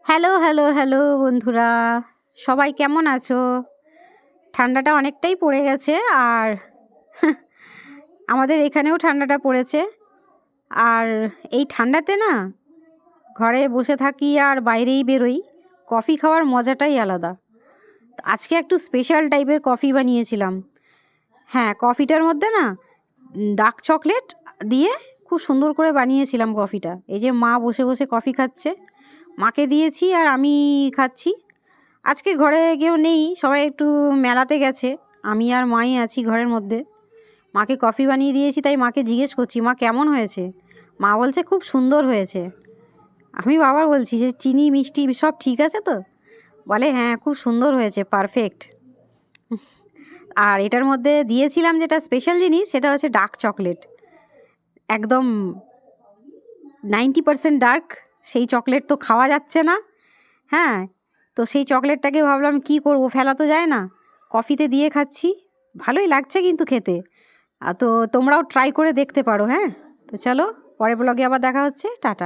Hello, hello, hello বন্ধুরা। সবাই কেমন আছো? ঠান্ডাটা অনেকটাই পড়ে গেছে আর আমাদের এখানেও ঠান্ডাটা পড়েছে। আর এই ঠান্ডাতে না ঘরে বসে থাকি আর বাইরেই বেরোই, কফি খাওয়ার মজাটাই আলাদা। আজকে একটু স্পেশাল টাইপের কফি বানিয়েছিলাম। হ্যাঁ, কফিটার মধ্যে না ডার্ক চকলেট দিয়ে খুব সুন্দর করে বানিয়েছিলাম কফিটা। এই যে মা বসে বসে কফি খাচ্ছে, মাকে দিয়েছি আর আমি খাচ্ছি। আজকে ঘরে কেউ নেই, সবাই একটু মেলাতে গেছে, আমি আর মাই আছি ঘরের মধ্যে। মাকে কফি বানিয়ে দিয়েছি, তাই মাকে জিজ্ঞেস করছি, মা কেমন হয়েছে? মা বলছে খুব সুন্দর হয়েছে। আমি বাবার বলছি যে চিনি মিষ্টি সব ঠিক আছে তো? বলে হ্যাঁ খুব সুন্দর হয়েছে, পারফেক্ট। আর এটার মধ্যে দিয়েছিলাম যেটা স্পেশাল জিনিস, সেটা হচ্ছে ডার্ক চকলেট। একদম 90% ডার্ক। সেই চকলেট তো খাওয়া যাচ্ছে না। হ্যাঁ, তো সেই চকলেটটাকে ভাবলাম কি করব, ফেলা তো যায় না, কফিতে দিয়ে খাচ্ছি। ভালোই লাগছে কিন্তু খেতে। তো তোমরাও ট্রাই করে দেখতে পারো। হ্যাঁ, তো চলো, পরের ব্লগে আবার দেখা হচ্ছে। টাটা।